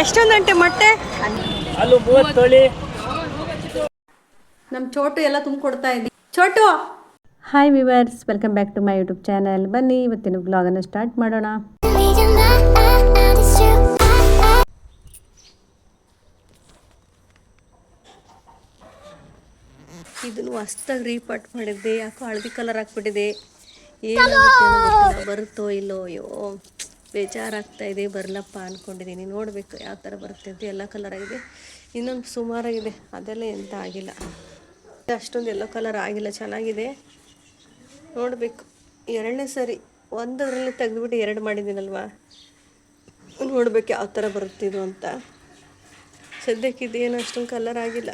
ಎಷ್ಟೊಂದಂಟೆ ಮೊಟ್ಟೆ ಅಲ್ಲೂ 30 ತೊಳಿ. ನಮ್ಮ ಚೋಟು ಎಲ್ಲ ತುಂಬಿಕೊಡ್ತಾ ಇದ್ದಿ. Chotu hi viewers, welcome back to my YouTube channel. ಬನ್ನಿ ಇವತ್ತಿನ ಬ್ಲಾಗನ್ನು ಸ್ಟಾರ್ಟ್ ಮಾಡೋಣ. ಇದನ್ನು ಹೊಸ್ದಾಗಿ ರೀಪಾಟ್ ಮಾಡಿದ್ದೆ. ಯಾಕೋ ಹಳದಿ ಕಲರ್ ಹಾಕ್ಬಿಟ್ಟಿದೆ. ಏನಾಗುತ್ತೆ ಬರುತ್ತೋ ಇಲ್ಲೋ, ಅಯ್ಯೋ ಬೇಜಾರಾಗ್ತಾ ಇದೆ. ಬರಲಪ್ಪ ಅಂದ್ಕೊಂಡಿದ್ದೀನಿ. ನೋಡಬೇಕು ಯಾವ ಥರ ಬರುತ್ತೆ ಅಂತ. ಎಲ್ಲ ಕಲರ್ ಆಗಿದೆ, ಇನ್ನೊಂದು ಸುಮಾರಾಗಿದೆ. ಅದೆಲ್ಲ ಎಂತ ಆಗಿಲ್ಲ, ಅಷ್ಟೊಂದು ಎಲ್ಲೋ ಕಲರ್ ಆಗಿಲ್ಲ, ಚೆನ್ನಾಗಿದೆ. ನೋಡಬೇಕು. ಎರಡನೇ ಸರಿ ಒಂದರಲ್ಲಿ ತೆಗೆದುಬಿಟ್ಟು ಎರಡು ಮಾಡಿದ್ದೀನಲ್ವ, ನೋಡ್ಬೇಕು ಯಾವ ಥರ ಬರುತ್ತಿದ್ದು ಅಂತ. ಸದ್ಯಕ್ಕೆ ಇದೇನು ಅಷ್ಟೊಂದು ಕಲರ್ ಆಗಿಲ್ಲ.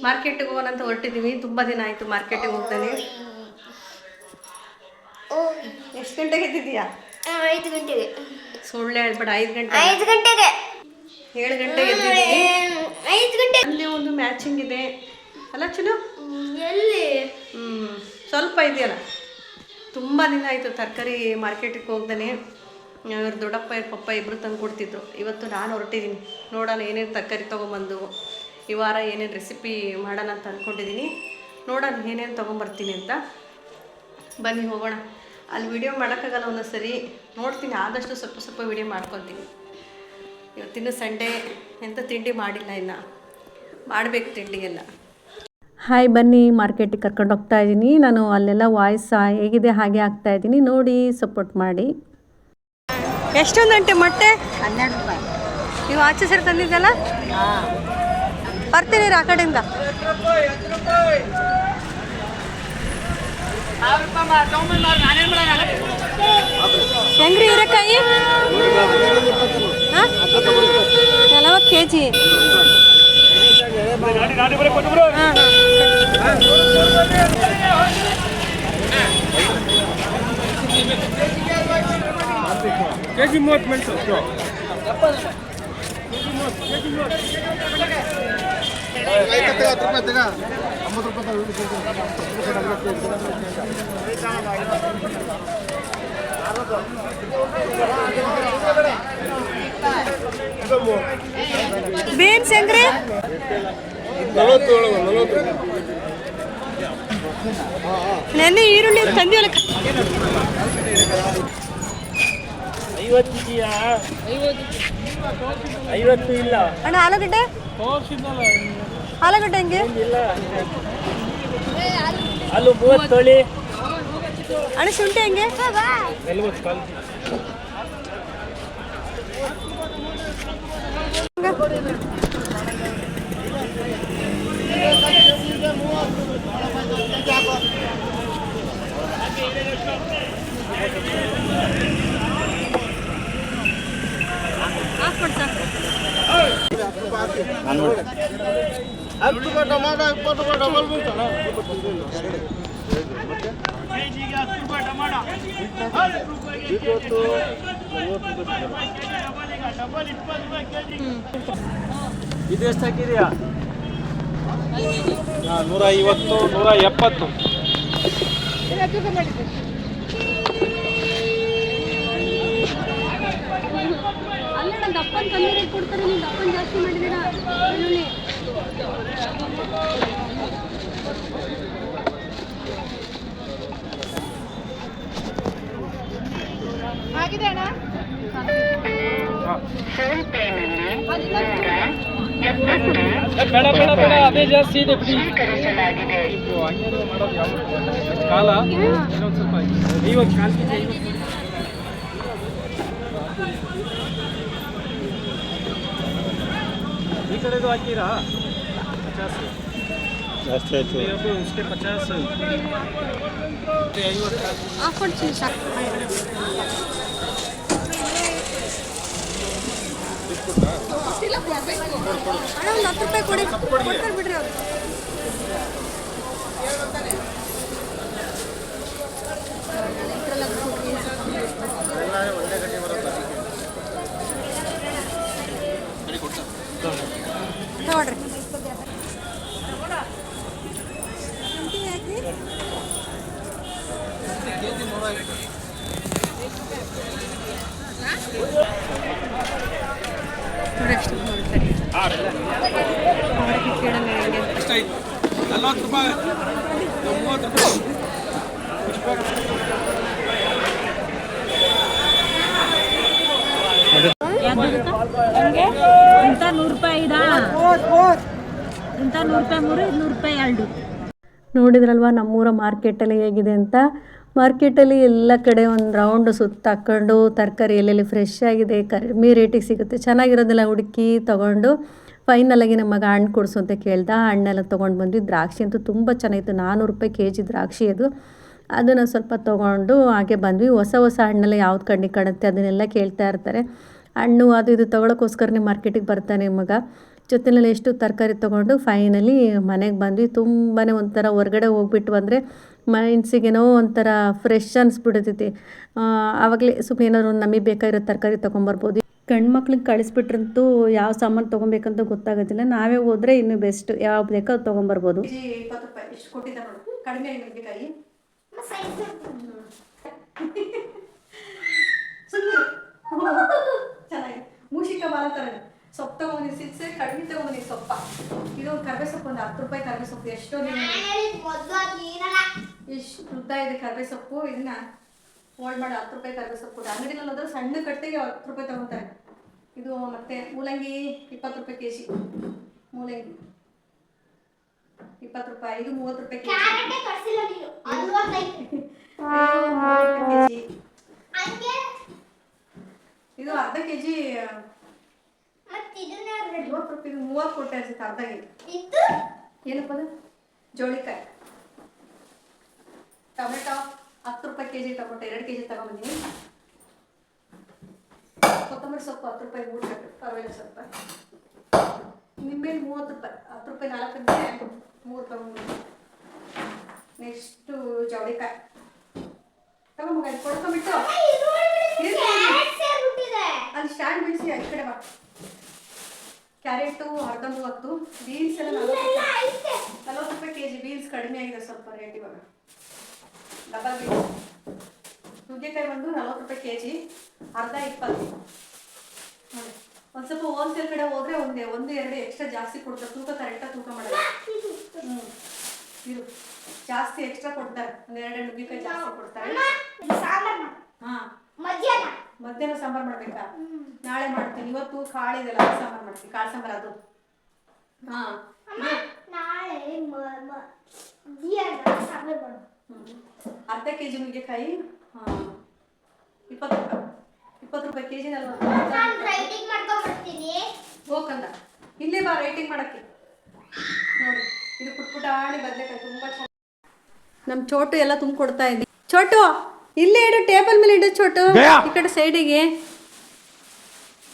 ಮಾರ್ಕೆಟಿಗೆ ಹೋಗೋಣ ಅಂತ ಹೊರಟಿದ್ದೀವಿ. ತುಂಬ ದಿನ ಆಯಿತು ಮಾರ್ಕೆಟಿಗೆ ಹೋಗ್ತಾನೆ. ಎಷ್ಟು ಗಂಟೆಗೆ ಎದ್ದಿದ್ದೀಯಾ? 5 ಗಂಟೆಗೆ. ಸುಳ್ಳು ಹೇಳ್ಬೇಡ. 5 ಗಂಟೆಗೆ 7 ಗಂಟೆಗೆ ಎದ್ದಿದ್ದೀನಿ. 5 ಗಂಟೆ. ಅಲ್ಲಿ ಒಂದು ಮ್ಯಾಚಿಂಗ್ ಇದೆ ಅಲ್ಲ ಚುನು? ಎಲ್ಲಿ? ಸ್ವಲ್ಪ ಇದೆಯಲ್ಲ. ತುಂಬ ದಿನ ಆಯಿತು ತರಕಾರಿ ಮಾರ್ಕೆಟಿಗೆ ಹೋಗ್ದಾನೆ. ಇವ್ರು ದೊಡ್ಡಪ್ಪ ಪಪ್ಪ ಇಬ್ಬರು ತಂದು ಕೊಡ್ತಿದ್ರು. ಇವತ್ತು ನಾನು ಹೊರಟಿದ್ದೀನಿ. ನೋಡೋಣ ಏನೇನು ತರಕಾರಿ ತೊಗೊಂಬಂದು ಈ ವಾರ ಏನೇನು ರೆಸಿಪಿ ಮಾಡೋಣ ಅಂತ ಅಂದ್ಕೊಂಡಿದ್ದೀನಿ. ನೋಡೋಣ ಏನೇನು ತೊಗೊಂಬರ್ತೀನಿ ಅಂತ. ಬನ್ನಿ ಹೋಗೋಣ. ಅಲ್ಲಿ ವಿಡಿಯೋ ಮಾಡೋಕ್ಕಾಗಲ್ಲ ಒಂದೊಂದು ಸರಿ. ನೋಡ್ತೀನಿ, ಆದಷ್ಟು ಸ್ವಲ್ಪ ಸ್ವಲ್ಪ ವಿಡಿಯೋ ಮಾಡ್ಕೊತೀನಿ. ಇವತ್ತಿನ ಸಂಡೇ ಎಂಥ ತಿಂಡಿ ಮಾಡಿಲ್ಲ, ಇನ್ನು ಮಾಡಬೇಕು ತಿಂಡಿಗೆಲ್ಲ. ಹಾಯ್, ಬನ್ನಿ ಮಾರ್ಕೆಟಿಗೆ ಕರ್ಕೊಂಡು ಹೋಗ್ತಾ ಇದ್ದೀನಿ ನಾನು. ಅಲ್ಲೆಲ್ಲ ವಾಯ್ಸ್ ಹೇಗಿದೆ ಹಾಗೆ ಹಾಕ್ತಾಯಿದ್ದೀನಿ, ನೋಡಿ ಸಪೋರ್ಟ್ ಮಾಡಿ. ಎಷ್ಟೊಂದಂಟೆ ಮೊಟ್ಟೆ? 12 ರೂಪಾಯಿ. ನೀವು ಆಚೆ ಸರಿ ತಂದಿದ್ದಲ್ಲ? ಬರ್ತೀನಿ ಆ ಕಡೆಯಿಂದ. ಹೆಂಗ್ರಿ ಹೀರೆಕಾಯಿ? 40 kg. ಕೆಜಿ 30 ಮೆಣಸು. ಬೀನ್ಸ್ ಹೆಂಗ್ರಿ? 40. ನೆನ್ನೆ ಈರುಳ್ಳಿ ತಂದಿವಲ್ಲ. 50 ಇದೆಯಾ? 50 ಇಲ್ಲ ಅಣ್ಣ. ಆಲೂಗಡ್ಡೆ? ಆಲೂಗಡ್ಡೆ ಹೆಂಗೆ? ಇಲ್ಲ. ಅಲ್ಲೂ 30 ತೊಳಿ. ಅಣ್ಣ ಶುಂಠಿ ಹೆಂಗೆ? 40 ಟೊಮಾಟೊ 20 ರೂಪಾಯಿ ಡಬಲ್ ಬೀಳ್ತಲ್ಲ. ಇದು ಎಷ್ಟು ಹಾಕಿದೆಯಾ? 150, 170. ಅಲ್ಲ ದಪ್ಪನ ಕಮ್ಮಿ ಕೊಡ್ತಾರೆ, ನೀವು ದಪ್ಪನ ಜಾಸ್ತಿ ಮಾಡಿದ್ದೀರಾ. ಆಗಿದೆ ಅಣ್ಣ. ಬೇಡ ಅದೇ ಜಾಸ್ತಿ ಇದೆ ಬಿಡಿ. ಮಾಡೋದು ಯಾವ ಕಾಲ ಇನ್ನೊಂದು ಸ್ವಲ್ಪ 50 ಕಾಲು ಕೆಜಿ 50. ಈ ಕಡೆದು ಹಾಕಿರಾ? 50 ಜಾಸ್ತಿ ಆಯ್ತು. ಇಷ್ಟೇ 50 50 ಹಾಕ್ಕೊಡ್ತೀನಿ ಸಾಕು. ಅಣ್ಣ ಒಂದು 10 ರೂಪಾಯಿ ಕೊಡಿ, ಕೊಡ್ತಾರೆ ಬಿಡ್ರಿ ಅವ್ರು. ತಗೊಳ್ರಿ. ನೋಡಿ ಎಷ್ಟು ಮಾಡ್ತಾರೆ ಅವ್ರಿಗೆ ಕೇಳೋಣ ಹೆಂಗೆ ಅಂತ. 40 ರೂಪಾಯಿ 30 ರೂಪಾಯಿ ನಮಗೆ ಇಂಥ 100 ರೂಪಾಯಿ ಇದಾ ಇಂಥ 100 ರೂಪಾಯಿ 3 100 ರೂಪಾಯಿ 2. ನೋಡಿದ್ರಲ್ವ ನಮ್ಮೂರ ಮಾರ್ಕೆಟಲ್ಲಿ ಹೇಗಿದೆ ಅಂತ. ಮಾರ್ಕೆಟಲ್ಲಿ ಎಲ್ಲ ಕಡೆ ಒಂದು ರೌಂಡ್ ಸುತ್ತ ಹಾಕ್ಕೊಂಡು ತರಕಾರಿ ಎಲ್ಲೆಲ್ಲಿ ಫ್ರೆಶ್ ಆಗಿದೆ ಕಡಿಮೆ ರೇಟಿಗೆ ಸಿಗುತ್ತೆ ಚೆನ್ನಾಗಿರೋದೆಲ್ಲ ಹುಡುಕಿ ತೊಗೊಂಡು ಫೈನಲಾಗಿ ನಮ್ಮ ಮಗ ಹಣ್ಣು ಕೊಡಿಸು ಅಂತ ಕೇಳ್ದ. ಹಣ್ಣೆಲ್ಲ ತೊಗೊಂಡು ಬಂದ್ವಿ. ದ್ರಾಕ್ಷಿ ಅಂತೂ ತುಂಬ ಚೆನ್ನಾಗಿತ್ತು. 400 ರೂಪಾಯಿ ಕೆಜಿ ದ್ರಾಕ್ಷಿ ಅದು. ಅದನ್ನು ಸ್ವಲ್ಪ ತೊಗೊಂಡು ಹಾಗೆ ಬಂದ್ವಿ. ಹೊಸ ಹೊಸ ಹಣ್ಣೆಲ್ಲ ಯಾವ್ದು ಕಣ್ಣಿಗೆ ಕಾಣುತ್ತೆ ಅದನ್ನೆಲ್ಲ ಕೇಳ್ತಾ ಇರ್ತಾರೆ. ಹಣ್ಣು ಅದು ಇದು ತೊಗೊಳಕ್ಕೋಸ್ಕರನೇ ಮಾರ್ಕೆಟಿಗೆ ಬರ್ತಾನೆ ಮಗ. ಜೊತೆಯಲ್ಲಿ ಎಷ್ಟು ತರಕಾರಿ ತೊಗೊಂಡು ಫೈನಲಿ ಮನೆಗೆ ಬಂದ್ವಿ. ತುಂಬಾ ಒಂಥರ ಹೊರಗಡೆ ಹೋಗ್ಬಿಟ್ಟು ಬಂದರೆ ಮೈನ್ಸಿಗೇನೋ ಒಂಥರ ಫ್ರೆಶ್ ಅನಿಸ್ಬಿಡ್ತೈತಿ. ಆವಾಗಲೇ ಸುಮ್ಮನೆ ಏನಾದ್ರು ನಮಗೆ ಬೇಕಾಗಿರೋ ತರಕಾರಿ ತೊಗೊಂಬರ್ಬೋದು. ಗಂಡು ಮಕ್ಳಿಗೆ ಕಳಿಸ್ಬಿಟ್ರಂತೂ ಯಾವ ಸಾಮಾನು ತೊಗೊಬೇಕಂತ ಗೊತ್ತಾಗೋದಿಲ್ಲ. ನಾವೇ ಹೋದರೆ ಇನ್ನೂ ಬೆಸ್ಟ್. ಯಾವ ಬೇಕೋ ಅದು ತೊಗೊಂಬರ್ಬೋದು. 20 ರೂಪಾಯಿ ಎಷ್ಟು ಕೊಟ್ಟಿದ್ದಾರೆ ನೋಡಿ. ಕಡಿಮೆ ಆಗಿರ್ಬೇಕಾಗಿ ಚೆನ್ನಾಗಿ ಮೂಷಿಕ ಬಾಲ ಥರ ಸೊಪ್ಪು ತೊಗೊಂಬಂದು ಸಿಕ್ಸೆ ಕಡಿಮೆ ತೊಗೊಂಬಂದು ಸೊಪ್ಪ. ಇದು ಕರ್ಬೇ ಸೊಪ್ಪು ಒಂದು 10 ರೂಪಾಯಿ ಕರ್ಬೇ ಸೊಪ್ಪು. ಎಷ್ಟೋ ಎಷ್ಟು ಉದ್ದ ಇದೆ ಕರ್ಬೇ ಸೊಪ್ಪು. ಇದನ್ನ ಹೋಲ್ಡ್ ಮಾಡಿ 10 ರೂಪಾಯಿ ಕರ್ಬೇ ಸೊಪ್ಪು. ಅಂಗಡಿನಲ್ಲಿ ಹೋದ್ರೆ ಸಣ್ಣ ಕಟ್ಟಿಗೆ 10 ರೂಪಾಯಿ ತೊಗೊತಾರೆ. ಇದು ಮತ್ತೆ ಮೂಲಂಗಿ 20 ರೂಪಾಯಿ ಕೆಜಿ. ಮೂಲಂಗಿ 20 ರೂಪಾಯಿ. ಇದು 30 ರೂಪಾಯಿ ಕೆಜಿ. ಇದು ಅರ್ಧ ಕೆಜಿ 50 ರೂಪಾಯಿ. 30 ಕೊಟ್ಟೆ ಅನ್ಸುತ್ತೆ ಅರ್ಧ ಕೆಜಿ. ಏನಪ್ಪ ಅದು ಜೋಳಿಕಾಯಿ. ಟೊಮೆಟೊ 10 ರೂಪಾಯಿ ಕೆಜಿ. Tomato 2 KG ತಗೊಂಬಂದಿನಿ. ಕೊತ್ತಂಬರಿ ಸೊಪ್ಪು 10 ರೂಪಾಯಿ 3 ಕಟ್ಟು ಪರವಾಗಿಲ್ಲ ಸ್ವಲ್ಪ. ನಿಂಬೆಹಣ್ಣು 30 ರೂಪಾಯಿ 10 ರೂಪಾಯಿ 4 ಅಂದ್ರೆ 3 ತಗೊಂಡು. ನೆಕ್ಸ್ಟು ಜವಳಿಕಾಯಿ ತಗೊಂಬ ಕೊಡ್ಕೊಂಬಿಟ್ಟು ಅಲ್ಲಿ ಸ್ಟ್ಯಾಂಡ್ ಬಿಡಿಸಿ ಈ ಕಡೆ ಬಾ. ಕ್ಯಾರೆಟು ಅರ್ಧ 30. ಬೀನ್ಸ್ ಎಲ್ಲ 40 ರೂಪಾಯಿ ಕೆಜಿ. ಬೀನ್ಸ್ ಕಡಿಮೆ ಆಗಿದೆ ಸ್ವಲ್ಪ ರೇಟ್ ಇವಾಗ. Double beans. ನುಗ್ಗೆಕಾಯಿ ಬಂದು 40 ರೂಪಾಯಿ ಕೆಜಿ. ಅರ್ಧ 20 ನೋಡಿ. ಒಂದು ಸ್ವಲ್ಪ ಹೋಲ್ಸೇಲ್ ಕಡೆ ಹೋದರೆ ಒಂದು 2 ಎಕ್ಸ್ಟ್ರಾ ಜಾಸ್ತಿ ಕೊಡ್ತಾರೆ. ತೂಕ ಕರೆಕ್ಟಾಗಿ ತೂಕ ಮಾಡಲ್ಲ. ಇದು ಜಾಸ್ತಿ ಎಕ್ಸ್ಟ್ರಾ ಕೊಡ್ತಾರೆ. ಒಂದು 2 ನುಗ್ಗೆಕಾಯಿ ಜಾಸ್ತಿ ಕೊಡ್ತಾರೆ. ಹಾಂ ಮಧ್ಯಾಹ್ನ ಸಾಂಬಾರು ಮಾಡ್ಬೇಕಾ? ನಾಳೆ ಮಾಡ್ತೀನಿ. ಇವತ್ತು ಕಾಳಿದೆಲ್ಲ ಸಾಂಬಾರು ಮಾಡ್ತೀನಿ. ಕಾಳು ಸಾಂಬಾರು ಅದು. ಹಾಂ ಅರ್ಧ ಕೆಜಿ ನುಗ್ಗೆಕಾಯಿ 20 ರೂಪಾಯಿ. 20 ರೂಪಾಯಿ ಕೆಜಿ. 40 ಹೋಗಂದ ಇಲ್ಲೇ ಬಾ ರೈಟಿಂಗ್ ಮಾಡಕ್ಕೆ. ನೋಡಿ ಇದು ಪುಟ್ಪುಟಾಣಿ ಬದನೆಕಾಯಿ ತುಂಬ ಚೆನ್ನಾಗಿ. ನಮ್ಮ ಚೋಟು ಎಲ್ಲ ತುಂಬಿಕೊಡ್ತಾ ಇದ್ದಿ. ಚೋಟು ಇಲ್ಲೇ ಇಡು, ಟೇಬಲ್ ಮೇಲೆ ಇಡು ಚೋಟು. ಈ ಕಡೆ ಸೈಡಿಗೆ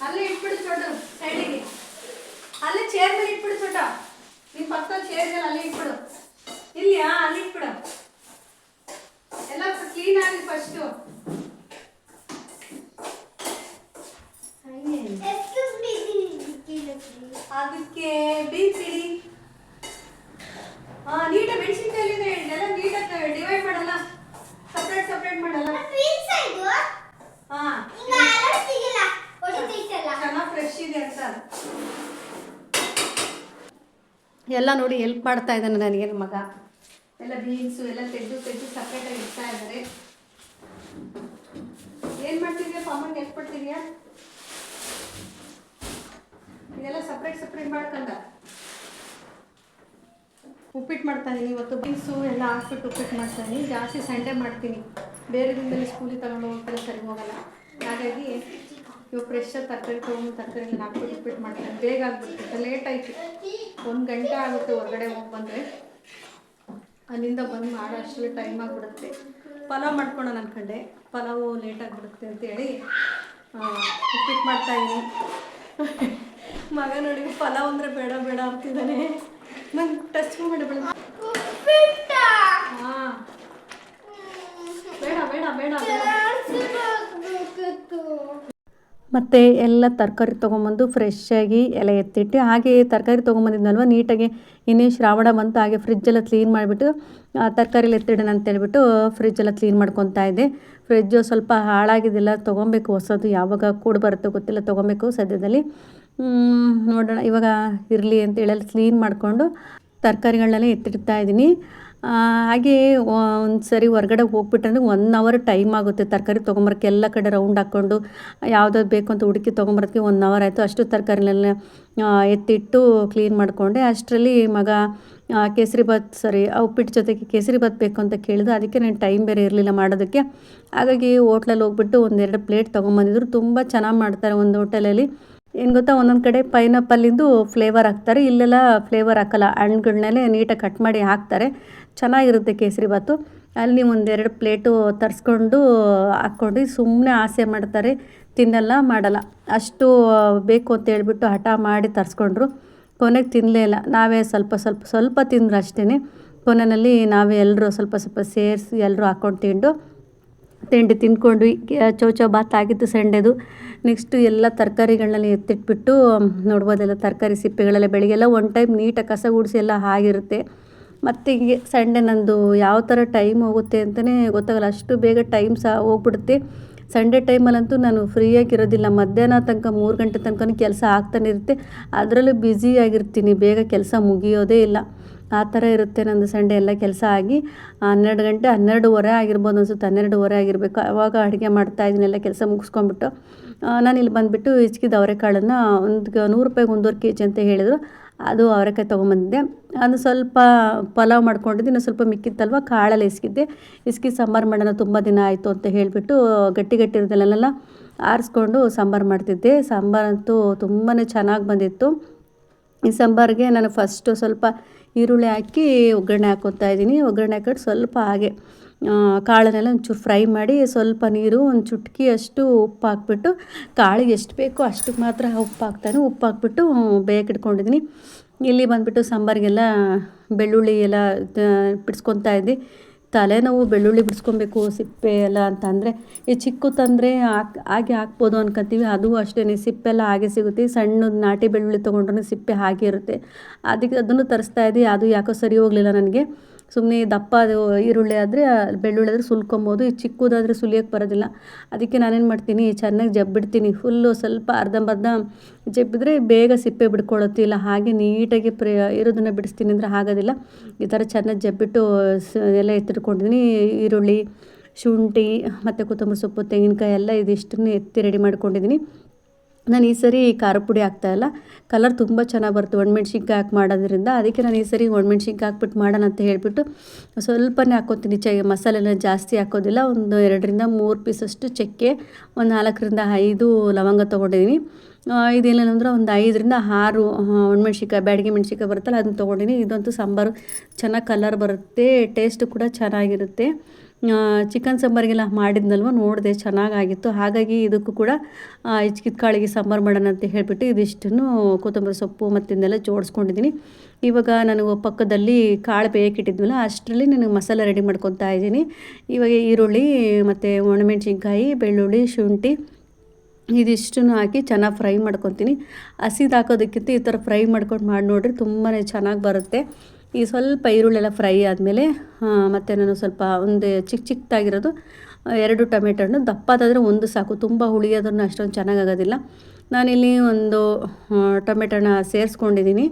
ಅಲ್ಲೇ ಇಟ್ಬಿಡು ಚೋಟು. ಸೈಡಿಗೆ ಅಲ್ಲೇ ಚೇರ್ ಮೇಲೆ ಇಟ್ಬಿಡು ಚೋಟ. ನಿಮ್ಮ ಪಕ್ಕದ ಚೇರ್ ಮೇಲೆ ಅಲ್ಲೇ ಇಟ್ಬಿಡು. ಇಲ್ಲಿಯಾ ಅಲ್ಲಿ ಇಟ್ಬಿಡು. ಎಲ್ಲ ಕ್ಲೀನ್ ಆಗಿ ಫಸ್ಟು. ಅದಕ್ಕೆ ಬೀನ್ಸ್ ಇಡಿ. ನೀಟಾಗಿ ಮೆಣಸಿನ್ಕಾಯಿ ಎಲ್ಲ ನೀಟಾಗಿ ಡಿವೈಡ್ ಮಾಡಲ್ಲ. ಸಪ್ರೇಟ್ ಮಾಡಲ್ಲ. ಚೆನ್ನಾಗಿ ಫ್ರೆಶ್ ಇದೆ ಅಂತ ಎಲ್ಲ ನೋಡಿ ಹೆಲ್ಪ್ ಮಾಡ್ತಾ ಇದ್ದಾನೆ ನನಗೆ ನಮ್ಮ ಮಗ. ಎಲ್ಲ ಬೀನ್ಸು ಎಲ್ಲ ತೆಗೆದು ಸಪ್ರೇಟಾಗಿ ಇಡ್ತಾ ಇದ್ದಾರೆ. ಏನು ಮಾಡ್ತಿದ್ಯಾ? ಅಮ್ಮನಿಗೆ ಹೆಲ್ಪ್ ಕೊಡ್ತಿದ್ಯಾ? ಇದೆಲ್ಲ ಸಪ್ರೇಟ್ ಮಾಡ್ಕೊಂಡ. ಉಪ್ಪಿಟ್ಟು ಮಾಡ್ತಾಯಿದ್ದೀನಿ ಇವತ್ತು. ಬೀನ್ಸು ಎಲ್ಲ ಹಾಕ್ಬಿಟ್ಟು ಉಪ್ಪಿಟ್ಟು ಮಾಡ್ತಾಯಿದ್ದೀನಿ. ಜಾಸ್ತಿ ಸಂಡೇ ಮಾಡ್ತೀನಿ. ಬೇರೆ ದಿನದಲ್ಲಿ ಸ್ಕೂಲಿಗೆ ತಗೊಂಡು ಹೋಗ್ತಾರೆ, ಸರಿ ಹೋಗಲ್ಲ. ಹಾಗಾಗಿ ಇವಾಗ ಫ್ರೆಶ್ಶಾಗಿ ತರಕಾರಿ ಎಲ್ಲ ಹಾಕ್ಬಿಟ್ಟು ಉಪ್ಪಿಟ್ಟು ಮಾಡ್ತಾನೆ. ಬೇಗ ಆಗ್ಬಿಡ್ತೈತೆ. ಲೇಟ್ ಆಯಿತು. 1 ಗಂಟೆ ಆಗುತ್ತೆ ಹೊರಗಡೆ ಹೋಗಿ ಬಂದರೆ. ಅಲ್ಲಿಂದ ಬಂದು ಮಾಡೋ ಅಷ್ಟರಲ್ಲಿ ಟೈಮ್ ಆಗಿಬಿಡುತ್ತೆ. ಪಲಾವ್ ಮಾಡ್ಕೊಳ್ಳೋಣ ಅಂದ್ಕೊಂಡೆ. ಪಲಾವು ಲೇಟ್ ಆಗಿಬಿಡುತ್ತೆ ಅಂತೇಳಿ ಉಪ್ಪಿಟ್ಟು ಮಾಡ್ತಾಯಿದ್ದೀನಿ. ಮಗ ನೋಡಿ ಪಲಾವ್ ಅಂದರೆ ಬೇಡ ಅಂತಿದ್ದಾನೆ. ನಂಗೆ ಟಚ್ ಮಾಡಬೇಡ. ಹಾಂ ಬೇಡ ಮತ್ತು ಎಲ್ಲ ತರಕಾರಿ ತೊಗೊಂಬಂದು ಫ್ರೆಶ್ಶಾಗಿ ಎಲ್ಲ ಎತ್ತಿಟ್ಟು ಹಾಗೆ ತರಕಾರಿ ತೊಗೊಂಬಂದಿದ್ನಲ್ವ ನೀಟಾಗಿ ಇನ್ನೇನು ಶ್ರಾವಣ ಬಂತು ಹಾಗೆ ಫ್ರಿಜ್ಜೆಲ್ಲ ಕ್ಲೀನ್ ಮಾಡಿಬಿಟ್ಟು ತರಕಾರಿಲಿ ಎತ್ತಿಡೋಣ ಅಂತೇಳ್ಬಿಟ್ಟು ಫ್ರಿಜ್ಜೆಲ್ಲ ಕ್ಲೀನ್ ಮಾಡ್ಕೊತಾ ಇದ್ದೆ. ಫ್ರಿಜ್ಜು ಸ್ವಲ್ಪ ಹಾಳಾಗಿದ್ದಿಲ್ಲ, ತೊಗೊಬೇಕು ಹೊಸದು, ಯಾವಾಗ ಕೂಡ ಬರುತ್ತೋ ಗೊತ್ತಿಲ್ಲ, ತೊಗೊಬೇಕು ಸದ್ಯದಲ್ಲಿ. ನೋಡೋಣ ಇವಾಗ ಇರಲಿ ಅಂತೇಳಿ ಕ್ಲೀನ್ ಮಾಡಿಕೊಂಡು ತರಕಾರಿಗಳನ್ನೆಲ್ಲ ಎತ್ತಿಡ್ತಾ ಇದ್ದೀನಿ. ಹಾಗೆ ಒಂದು ಸರಿ ಹೊರ್ಗಡೆ ಹೋಗ್ಬಿಟ್ಟಂದ್ರೆ 1 ಅವರ್ ಟೈಮ್ ಆಗುತ್ತೆ ತರಕಾರಿ ತೊಗೊಂಬರೋಕ್ಕೆ. ಎಲ್ಲ ಕಡೆ ರೌಂಡ್ ಹಾಕ್ಕೊಂಡು ಯಾವ್ದಾದ್ರು ಬೇಕು ಅಂತ ಹುಡುಕಿ ತೊಗೊಂಬರೋಕ್ಕೆ 1 ಅವರ್ ಆಯಿತು. ಅಷ್ಟು ತರಕಾರಿನೆಲ್ಲ ಎತ್ತಿಟ್ಟು ಕ್ಲೀನ್ ಮಾಡಿಕೊಂಡೆ. ಅಷ್ಟರಲ್ಲಿ ಮಗ ಉಪ್ಪಿಟ್ಟು ಜೊತೆಗೆ ಕೇಸರಿಬಾತ್ ಬೇಕು ಅಂತ ಕೇಳಿದ್ರು. ಅದಕ್ಕೆ ನಾನು ಟೈಮ್ ಬೇರೆ ಇರಲಿಲ್ಲ ಮಾಡೋದಕ್ಕೆ. ಹಾಗಾಗಿ ಹೋಟ್ಲಲ್ಲಿ ಹೋಗ್ಬಿಟ್ಟು 1-2 ಪ್ಲೇಟ್ ತೊಗೊಂಬಂದಿದ್ರು. ತುಂಬ ಚೆನ್ನಾಗಿ ಮಾಡ್ತಾರೆ ಒಂದು ಹೋಟೆಲಲ್ಲಿ. ಏನು ಗೊತ್ತಾ, ಒಂದೊಂದು ಕಡೆ ಪೈನಾಪಲ್ಲಿಂದು ಫ್ಲೇವರ್ ಹಾಕ್ತಾರೆ, ಇಲ್ಲೆಲ್ಲ ಫ್ಲೇವರ್ ಹಾಕಲ್ಲ, ಹಣ್ಣುಗಳನ್ನೆಲ್ಲ ನೀಟಾಗಿ ಕಟ್ ಮಾಡಿ ಹಾಕ್ತಾರೆ. ಚೆನ್ನಾಗಿರುತ್ತೆ ಕೇಸರಿಬಾತು. ಅಲ್ಲಿ 1-2 ಪ್ಲೇಟು ತರಿಸ್ಕೊಂಡು ಹಾಕ್ಕೊಂಡು ಸುಮ್ಮನೆ ಆಸೆ ಮಾಡ್ತಾರೆ, ತಿನ್ನಲ್ಲ ಮಾಡಲ್ಲ. ಅಷ್ಟು ಬೇಕು ಅಂತ ಹೇಳ್ಬಿಟ್ಟು ಹಠ ಮಾಡಿ ತರಿಸ್ಕೊಂಡ್ರು. ಕೊನೆಗೆ ತಿನ್ನಲೇ ಇಲ್ಲ. ನಾವೇ ಸ್ವಲ್ಪ ತಿಂದ್ರು ಅಷ್ಟೇ. ಕೊನೆಯಲ್ಲಿ ನಾವೇ ಎಲ್ಲರೂ ಸ್ವಲ್ಪ ಸೇರಿಸಿ ಎಲ್ಲರೂ ಹಾಕ್ಕೊಂಡು ತಿಂದ್ಕೊಂಡ್ವಿ. ಚೌಚೌ ಬಾತ್ ಆಗಿತ್ತು ಸಂಡೆದು. ನೆಕ್ಸ್ಟು ಎಲ್ಲ ತರಕಾರಿಗಳನ್ನೆಲ್ಲ ಎತ್ತಿಟ್ಬಿಟ್ಟು ನೋಡ್ಬೋದೆಲ್ಲ ತರಕಾರಿ ಸಿಪ್ಪೆಗಳೆಲ್ಲ ಬೆಳಿಗ್ಗೆಲ್ಲ ಒನ್ ಟೈಮ್ ನೀಟಾಗಿ ಕಸ ಗುಡಿಸಿ ಎಲ್ಲ ಆಗಿರುತ್ತೆ. ಮತ್ತು ಹೀಗೆ ಸಂಡೆ ನಂದು ಯಾವ ಥರ ಟೈಮ್ ಹೋಗುತ್ತೆ ಅಂತಲೇ ಗೊತ್ತಾಗಲ್ಲ, ಅಷ್ಟು ಬೇಗ ಟೈಮ್ ಸಹ ಹೋಗ್ಬಿಡುತ್ತೆ. ಸಂಡೇ ಟೈಮಲ್ಲಂತೂ ನಾನು ಫ್ರೀಯಾಗಿರೋದಿಲ್ಲ. ಮಧ್ಯಾಹ್ನ ತನಕ 3 ಗಂಟೆ ತನಕ ಕೆಲಸ ಆಗ್ತಾನೆ ಇರುತ್ತೆ. ಅದರಲ್ಲೂ ಬ್ಯುಸಿಯಾಗಿರ್ತೀನಿ, ಬೇಗ ಕೆಲಸ ಮುಗಿಯೋದೇ ಇಲ್ಲ. ಆ ಥರ ಇರುತ್ತೆ ನಂದು ಸಂಡೆ ಎಲ್ಲ ಕೆಲಸ ಆಗಿ 12 ಗಂಟೆ 12:30 ಆಗಿರ್ಬೋದು ಅನಿಸುತ್ತೆ, 12:30 ಆಗಿರಬೇಕು. ಆವಾಗ ಅಡುಗೆ ಮಾಡ್ತಾಯಿದ್ದೀನಿ ಎಲ್ಲ ಕೆಲಸ ಮುಗಿಸ್ಕೊಂಬಿಟ್ಟು. ನಾನಿಲ್ಲಿ ಬಂದುಬಿಟ್ಟು ಹಿಚ್ಕಿದ ಅವರೆಕಾಳನ್ನು ಒಂದು 100 ರೂಪಾಯಿಗೆ 1.5 kg ಅಂತ ಹೇಳಿದರು. ಅದು ಅವರೆಕಾಯಿ ತೊಗೊಂಬಂದಿದ್ದೆ. ಅದು ಸ್ವಲ್ಪ ಪಲಾವ್ ಮಾಡ್ಕೊಂಡಿದ್ದೆ, ಇನ್ನೂ ಸ್ವಲ್ಪ ಮಿಕ್ಕಿತ್ತಲ್ವ ಕಾಳಲ್ಲಿ ಇಸ್ಕಿ ಸಾಂಬಾರು ಮಾಡೋಣ, ತುಂಬ ದಿನ ಆಯಿತು ಅಂತ ಹೇಳಿಬಿಟ್ಟು ಗಟ್ಟಿ ಇರೋದಲ್ಲೆಲ್ಲ ಆರಿಸ್ಕೊಂಡು ಸಾಂಬಾರು ಮಾಡ್ತಿದ್ದೆ. ಸಾಂಬಾರಂತೂ ತುಂಬಾ ಚೆನ್ನಾಗಿ ಬಂದಿತ್ತು. ಈ ಸಾಂಬಾರಿಗೆ ನಾನು ಫಸ್ಟು ಸ್ವಲ್ಪ ಈರುಳ್ಳಿ ಹಾಕಿ ಒಗ್ಗರಣೆ ಹಾಕ್ಕೊತಾ ಇದ್ದೀನಿ. ಒಗ್ಗರಣೆ ಹಾಕಿಟ್ಟು ಸ್ವಲ್ಪ ಹಾಗೆ ಕಾಳನ್ನೆಲ್ಲ ಒಂಚೂರು ಫ್ರೈ ಮಾಡಿ ಸ್ವಲ್ಪ ನೀರು ಒಂದು ಚುಟ್ಕಿ ಅಷ್ಟು ಉಪ್ಪು ಹಾಕ್ಬಿಟ್ಟು, ಕಾಳಿಗೆ ಎಷ್ಟು ಬೇಕೋ ಅಷ್ಟಕ್ಕೆ ಮಾತ್ರ ಉಪ್ಪು ಹಾಕ್ಬಿಟ್ಟು ಬೇಯಕ್ಕಿಟ್ಕೊಂಡಿದ್ದೀನಿ. ಇಲ್ಲಿ ಬಂದುಬಿಟ್ಟು ಸಾಂಬಾರಿಗೆಲ್ಲ ಬೆಳ್ಳುಳ್ಳಿ ಎಲ್ಲ ಬಿಡಿಸ್ಕೊತಾ ಇದ್ದೆ. ತಲೆನೋವು ಬೆಳ್ಳುಳ್ಳಿ ಬಿಡಿಸ್ಕೊಬೇಕು ಸಿಪ್ಪೆ ಎಲ್ಲ ಅಂತ ಅಂದರೆ, ಈ ಚಿಕ್ಕ ತಂದರೆ ಹಾಗೆ ಹಾಕ್ಬೋದು ಅನ್ಕೊತೀವಿ. ಅದು ಅಷ್ಟೇ, ಸಿಪ್ಪೆಲ್ಲ ಹಾಗೆ ಸಿಗುತ್ತೆ. ಸಣ್ಣದು ನಾಟಿ ಬೆಳ್ಳುಳ್ಳಿ ತೊಗೊಂಡ್ರೂ ಸಿಪ್ಪೆ ಹಾಗೆ ಇರುತ್ತೆ. ಅದಕ್ಕೆ ಅದನ್ನು ತರಿಸ್ತಾ ಇದ್ದೆ. ಅದು ಯಾಕೋ ಸರಿ ಹೋಗಲಿಲ್ಲ ನನಗೆ. ಸುಮ್ಮನೆ ದಪ್ಪ ಅದು ಈರುಳ್ಳಿ ಆದರೆ ಬೆಳ್ಳುಳ್ಳಿ ಆದರೆ ಸುಲ್ಕೊಬೋದು, ಈ ಚಿಕ್ಕದಾದರೆ ಸುಲಿಯೋಕ್ಕೆ ಬರೋದಿಲ್ಲ. ಅದಕ್ಕೆ ನಾನೇನು ಮಾಡ್ತೀನಿ, ಚೆನ್ನಾಗಿ ಜಬ್ಬಿಡ್ತೀನಿ. ಫುಲ್ಲು ಸ್ವಲ್ಪ ಅರ್ಧಂಬರ್ಧ ಜಬ್ಬಿದ್ರೆ ಬೇಗ ಸಿಪ್ಪೆ ಬಿಡ್ಕೊಳ್ಳುತ್ತೆ. ಇಲ್ಲ ಹಾಗೆ ನೀಟಾಗಿ ಇರೋದನ್ನು ಬಿಡಿಸ್ತೀನಿ ಅಂದರೆ ಆಗೋದಿಲ್ಲ. ಈ ಥರ ಚೆನ್ನಾಗಿ ಜಬ್ಬಿಟ್ಟು ಎಲ್ಲ ಎತ್ತಿಟ್ಕೊಂಡಿದ್ದೀನಿ. ಈರುಳ್ಳಿ, ಶುಂಠಿ ಮತ್ತು ಕೊತ್ತಂಬರಿ ಸೊಪ್ಪು, ತೆಂಗಿನಕಾಯಿ ಎಲ್ಲ ಇದಿಷ್ಟನ್ನು ಎತ್ತಿ ರೆಡಿ ಮಾಡ್ಕೊಂಡಿದ್ದೀನಿ. ನಾನು ಈ ಸರಿ ಖಾರ ಪುಡಿ ಹಾಕ್ತಾಯಿಲ್ಲ, ಕಲರ್ ತುಂಬ ಚೆನ್ನಾಗಿ ಬರುತ್ತೆ ಒಣಮೆಣ್ಸಿನ್ಕಾಯಿ ಹಾಕಿ ಮಾಡೋದ್ರಿಂದ. ಅದಕ್ಕೆ ನಾನು ಈ ಸರಿ ಒಣಮೆಣ್ಸಿನ್ಕಾಯಿ ಹಾಕ್ಬಿಟ್ಟು ಮಾಡೋಣ ಅಂತ ಹೇಳಿಬಿಟ್ಟು ಸ್ವಲ್ಪನೇ ಹಾಕ್ಕೊತೀನಿ. ಮಸಾಲೆಲ್ಲ ಜಾಸ್ತಿ ಹಾಕೋದಿಲ್ಲ. ಒಂದು 2-3 ಪೀಸಷ್ಟು ಚಕ್ಕೆ, ಒಂದು 4-5 ಲವಂಗ ತೊಗೊಂಡಿದ್ದೀನಿ. ಇದೇನೇನಂದ್ರೆ ಒಂದು 5-6 ಒಣಮೆಣ್ಸಿನ್ಕಾಯಿ, ಬ್ಯಾಡಗಿ ಮೆಣ್ಸಿನ್ಕಾಯಿ ಬರುತ್ತಲ್ಲ ಅದನ್ನು ತೊಗೊಂಡಿನಿ. ಇದಂತೂ ಸಾಂಬಾರು ಚೆನ್ನಾಗಿ ಕಲರ್ ಬರುತ್ತೆ, ಟೇಸ್ಟ್ ಕೂಡ ಚೆನ್ನಾಗಿರುತ್ತೆ. ಚಿಕನ್ ಸಾಂಬಾರಿಗೆಲ್ಲ ಮಾಡಿದ್ನಲ್ವ, ನೋಡಿದೆ ಚೆನ್ನಾಗಾಗಿತ್ತು. ಹಾಗಾಗಿ ಇದಕ್ಕೂ ಕೂಡ ಹಿಚ್ಕಿದ ಕಾಳಿಗೆ ಸಾಂಬಾರು ಮಾಡೋಣ ಅಂತ ಹೇಳಿಬಿಟ್ಟು ಇದಿಷ್ಟನ್ನು ಕೊತ್ತಂಬರಿ ಸೊಪ್ಪು ಮತ್ತು ಇದನ್ನೆಲ್ಲ ಜೋಡಿಸ್ಕೊಂಡಿದ್ದೀನಿ. ಇವಾಗ ನನಗೆ ಪಕ್ಕದಲ್ಲಿ ಕಾಳು ಬೇಯಕ್ಕಿಟ್ಟಿದ್ವಲ್ಲ, ಅಷ್ಟರಲ್ಲಿ ನನಗೆ ಮಸಾಲೆ ರೆಡಿ ಮಾಡ್ಕೊತಾ ಇದ್ದೀನಿ. ಇವಾಗ ಈರುಳ್ಳಿ ಮತ್ತು ಒಣಮೆಣ್ಸಿನ್ಕಾಯಿ, ಬೆಳ್ಳುಳ್ಳಿ, ಶುಂಠಿ ಇದಿಷ್ಟನ್ನು ಹಾಕಿ ಚೆನ್ನಾಗಿ ಫ್ರೈ ಮಾಡ್ಕೊತೀನಿ. ಹಸಿದು ಹಾಕೋದಕ್ಕಿಂತ ಈ ಥರ ಫ್ರೈ ಮಾಡ್ಕೊಂಡು ಮಾಡಿ ನೋಡಿರಿ, ತುಂಬಾ ಚೆನ್ನಾಗಿ ಬರುತ್ತೆ. ಈ ಸ್ವಲ್ಪ ಈರುಳ್ಳೆಲ್ಲ ಫ್ರೈ ಆದಮೇಲೆ ಮತ್ತು ನಾನು ಸ್ವಲ್ಪ ಒಂದು ಚಿಕ್ಕದಾಗಿರೋದು 2 ಟೊಮೆಟೊ ಹಣ್ಣು, ದಪ್ಪದಾದರೆ 1 ಸಾಕು, ತುಂಬ ಹುಳಿಯೋದ್ರೂ ಅಷ್ಟೊಂದು ಚೆನ್ನಾಗಾಗೋದಿಲ್ಲ. ನಾನಿಲ್ಲಿ ಒಂದು ಟೊಮೆಟೊನ ಸೇರಿಸ್ಕೊಂಡಿದ್ದೀನಿ.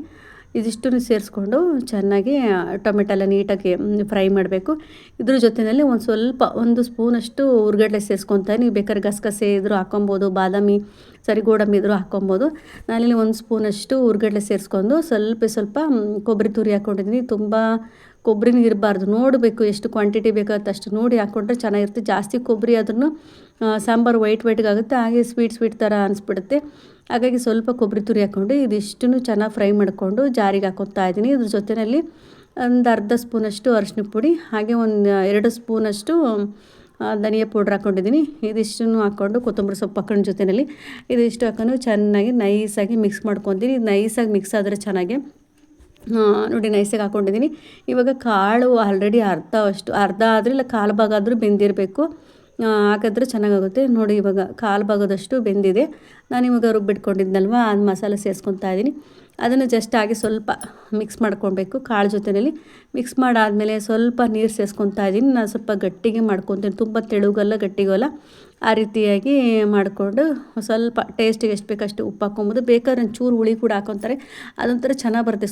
ಇದಿಷ್ಟನ್ನು ಸೇರಿಸ್ಕೊಂಡು ಚೆನ್ನಾಗಿ ಟೊಮೆಟೊ ಎಲ್ಲ ನೀಟಾಗಿ ಫ್ರೈ ಮಾಡಬೇಕು. ಇದ್ರ ಜೊತೆಯಲ್ಲಿ ಒಂದು ಸ್ಪೂನಷ್ಟು ಹುರ್ಗಡ್ಲೆ ಸೇರಿಸ್ಕೊತಾ. ನೀವು ಬೇಕಾದ್ರೆ ಗಸಗಸೆ ಇದ್ರೂ ಹಾಕ್ಕೊಬೋದು, ಗೋಡಂಬಿ ಇದ್ರೂ ಹಾಕ್ಕೊಬೋದು. ನಾನಿಲ್ಲಿ 1 ಸ್ಪೂನಷ್ಟು ಹುರ್ಗಡ್ಲೆ ಸೇರಿಸ್ಕೊಂಡು ಸ್ವಲ್ಪ ಕೊಬ್ಬರಿ ತುರಿ ಹಾಕ್ಕೊಂಡಿದ್ದೀನಿ. ತುಂಬ ಕೊಬ್ಬರಿನೂ ಇರಬಾರ್ದು, ನೋಡಬೇಕು ಎಷ್ಟು ಕ್ವಾಂಟಿಟಿ ಬೇಕಾಗುತ್ತೆ ಅಷ್ಟು ನೋಡಿ ಹಾಕ್ಕೊಂಡ್ರೆ ಚೆನ್ನಾಗಿರುತ್ತೆ. ಜಾಸ್ತಿ ಕೊಬ್ಬರಿ ಆದ್ರೂ ಸಾಂಬಾರು ವೈಟ್ಗಾಗುತ್ತೆ, ಹಾಗೆ ಸ್ವೀಟ್ ಥರ ಅನಿಸ್ಬಿಡುತ್ತೆ. ಹಾಗಾಗಿ ಸ್ವಲ್ಪ ಕೊಬ್ಬರಿ ತುರಿ ಹಾಕ್ಕೊಂಡು ಇದಿಷ್ಟನ್ನು ಚೆನ್ನಾಗಿ ಫ್ರೈ ಮಾಡಿಕೊಂಡು ಜಾರಿಗೆ ಹಾಕ್ಕೊತಾ ಇದ್ದೀನಿ. ಇದ್ರ ಜೊತೆಯಲ್ಲಿ ಒಂದು ಅರ್ಧ ಸ್ಪೂನಷ್ಟು ಅರಿಶಿನ ಪುಡಿ, ಹಾಗೆ ಒಂದು 2 ಸ್ಪೂನಷ್ಟು ಧನಿಯಾ ಪೌಡ್ರ್ ಹಾಕ್ಕೊಂಡಿದ್ದೀನಿ. ಇದಿಷ್ಟನ್ನು ಹಾಕ್ಕೊಂಡು ಕೊತ್ತಂಬರಿ ಸೊಪ್ಪು ಹಾಕೊಂಡು ಜೊತೆಯಲ್ಲಿ ಇದಿಷ್ಟು ಹಾಕೊಂಡು ಚೆನ್ನಾಗಿ ನೈಸಾಗಿ ಮಿಕ್ಸ್ ಮಾಡ್ಕೊತೀನಿ. ನೈಸಾಗಿ ಮಿಕ್ಸ್ ಆದರೆ ಚೆನ್ನಾಗಿ ನೋಡಿ ನೈಸಾಗಿ ಹಾಕ್ಕೊಂಡಿದ್ದೀನಿ. ಇವಾಗ ಕಾಳು ಆಲ್ರೆಡಿ ಅರ್ಧ ಆದರೆ ಇಲ್ಲ ಕಾಲು ಭಾಗ ಆದರೂ ಬೆಂದಿರಬೇಕು. ಹಾಕಿದ್ರೆ ಚೆನ್ನಾಗಾಗುತ್ತೆ ನೋಡಿ. ಇವಾಗ ಕಾಲು ಭಾಗದಷ್ಟು ಬೆಂದಿದೆ. ನಾನು ಇವಾಗ ರುಬ್ಬಿಟ್ಕೊಂಡಿದ್ನಲ್ವ ಅದು ಮಸಾಲೆ ಸೇರಿಸ್ಕೊತಾ ಇದ್ದೀನಿ. ಅದನ್ನು ಜಸ್ಟ್ ಆಗಿ ಸ್ವಲ್ಪ ಮಿಕ್ಸ್ ಮಾಡ್ಕೊಳ್ಬೇಕು ಕಾಳು ಜೊತೆಯಲ್ಲಿ. ಮಿಕ್ಸ್ ಮಾಡಾದಮೇಲೆ ಸ್ವಲ್ಪ ನೀರು ಸೇರಿಸ್ಕೊತಾ ಇದ್ದೀನಿ. ನಾನು ಸ್ವಲ್ಪ ಗಟ್ಟಿಗೆ ಮಾಡ್ಕೊತೀನಿ, ತುಂಬ ತೆಳುಗಲ್ಲ ಗಟ್ಟಿಗಲ್ಲ, ಆ ರೀತಿಯಾಗಿ ಮಾಡಿಕೊಂಡು ಸ್ವಲ್ಪ ಟೇಸ್ಟಿಗೆ ಎಷ್ಟು ಬೇಕಷ್ಟು ಉಪ್ಪು ಹಾಕ್ಕೊಬೋದು. ಬೇಕಾದ್ರೆ ಒಂಚೂರು ಹುಳಿ ಕೂಡ ಹಾಕ್ಕೊತಾರೆ, ಅದೊಂಥರ ಚೆನ್ನಾಗಿ ಬರುತ್ತೆ.